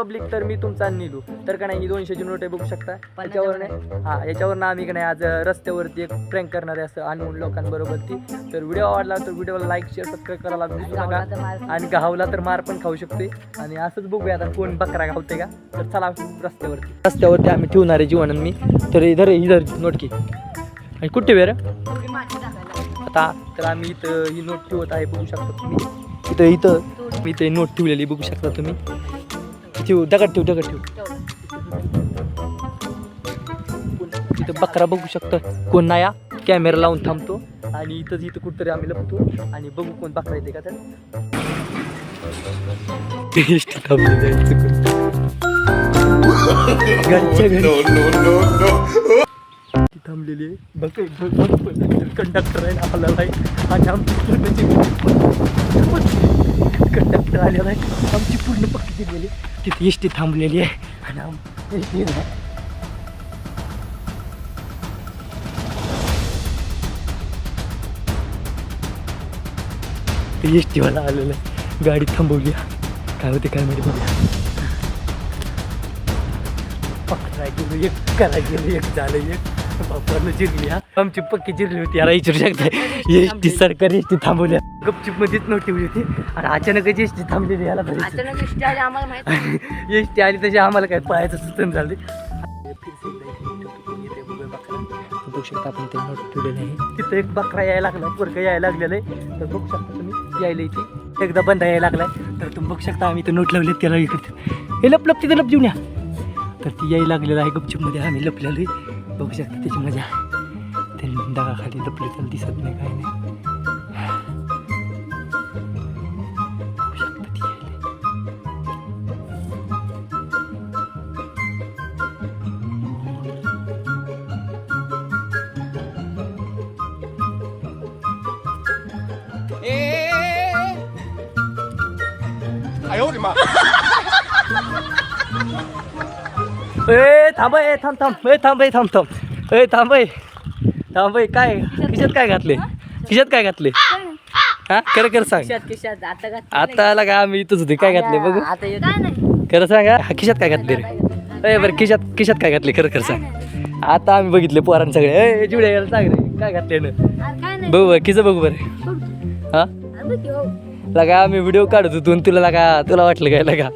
Public तर मी तुमचा नीलू तर का नाही ही 200ची नोट आहे बघू शकता. याच्यावरनं आम्ही का नाही आज रस्त्यावरती एक प्रँक करणार आहे असं अननोन लोकांबरोबर ती. तर व्हिडिओ आवडला तर व्हिडिओला लाईक शेअर सबस्क्राईब करायला विसरू नका. आणि गावला तर मार पण खाऊ शकते. आणि असंच बघूया आता कोण बकरा घावते का. तर चला रस्त्यावरती आम्ही ठेवणार आहे जीवन मी. तर इधर नोट की आणि कुठे वेर आता तर आम्ही इथं ही नोट ठेवत आहे बघू शकता तुम्ही. इथं मी ते नोट ठेवलेली बघू शकता तुम्ही. दगड ठेव इथं बकरा बघू शकता. कोण नाही कॅमेरा लावून थांबतो आणि इथं कुठतरी आम्ही लपतो आणि बघू कोण बकरा येते का. तर थांबलेली आहे बघ कंडक्टर आहे आलेला आहे आणि आमची कंडक्टर आलेला आहे. आमची पूर्ण पक्की दिलेली तिथे एस टी थांबलेली आहे आणि एस टीवाला आलेलं आहे. गाडी थांबवली काय होते काय माहिती बघूया. पकडा गेलो एक करा गेलो एक झालं एक बापानं जिरली आमची पक्की जिरली होती. याला विचारू शकता एस टी सरकारी एस टी थांबवल्या गपचूप मध्येच नोट ठेवली होती आणि अचानकच एस टी थांबलेली. याला एस टी आली तशी आम्हाला काय पळायचं सुचन झाले. बघू शकता आपण ते नोट ठेवलेले आहे. तिथं एक बकरा यायला लागला पोरका यायला लागलेलं आहे. तर बघू शकता तुम्ही यायला इथे एकदा बंद यायला लागलाय. तर तुम्ही बघू शकता आम्ही ते नोट लावले त्याला इकडे हे लप तिथं लप जेऊन या. तर ती यायला लागलेलं आहे गपचूपमध्ये आम्ही लपलेलो बघू शकता त्याची मजा. ते दगाखाली लपले त्याला दिसत नाही काय नाही. थांब काय खिशात काय घातले हा खरं सांग. आता आला का आम्ही इथंच होते काय घातले बघू खरं सांगा. खिशात काय घातले रे बरं खिशात काय घातले खरं सांग. आता आम्ही बघितले पोरांना सगळे जुड्या सांग रे काय घातले ना बघू खिचं बघू बरं. हा लगा आम्ही व्हिडिओ काढत होतो तुला वाटलं काय लगा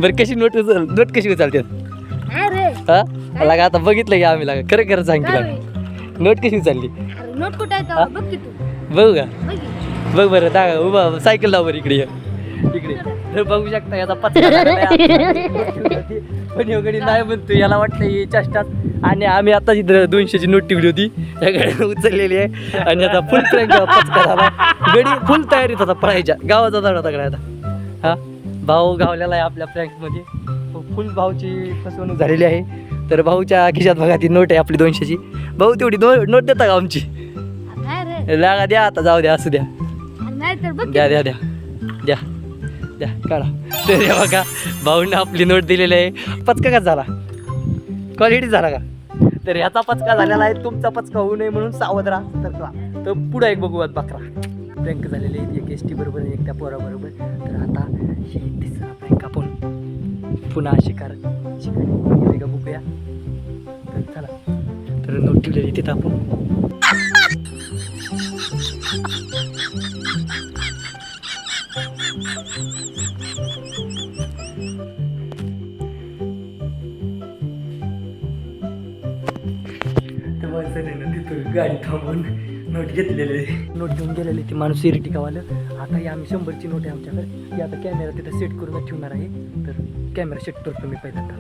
बरं कशी नोट कशी चालतात हा लगा आता बघितलं की आम्ही लागा खरं सांग तुला नोट कशी चालली बघू का बघ बरं दागा उभा सायकल लाव बरं इकडे तर बघू शकता याचा पत्ता पण योगडी नाही म्हणतो याला वाटतं ही चष्टात. आणि आम्ही आता इथं 200ची नोट ठेवली होती त्या गाडीने उचललेली आहे आणि आता फुल प्रँक पचका झाला. गडी फुल तयारीत होता पळायच्या गावाचा झाड तगडा आता. हा भाऊ गावलेला आहे आपल्या प्रँकमध्ये फुल भाऊची फसवणूक झालेली आहे. तर भाऊच्या खिशात बघा ती नोट आहे आपली 200ची. भाऊ तेवढी नोट देता का आमची लागा द्या आता जाऊ द्या असू द्या द्या द्या द्या द्या द्या काढा. तर बघा भाऊने आपली नोट दिलेली आहे. पचका का झाला क्वालिटी झाला का. तर ह्याचा पचका झालेला आहे तुमचा पचका होऊ नये म्हणून सावध राहा. तर पुढं एक बघू बकरा प्रँक झालेले आहेत एक एस टी बरोबर एक त्या पोराबरोबर. तर आता हे तिसरा प्रँक आपण पुन्हा शिकार का बघूया. तर चला तर नोट ठेवलेली तिथं आपण तिथं गाडी थांबवून नोट घेतलेले नोट घेऊन गेलेले ते माणूस इरिटिकावालं. आता ही आम्ही 100ची नोट आहे आमच्याकडे. ती आता कॅमेरा तिथं सेट करून ठेवणार आहे. तर कॅमेरा सेट करतो मी पहिल्यांदा.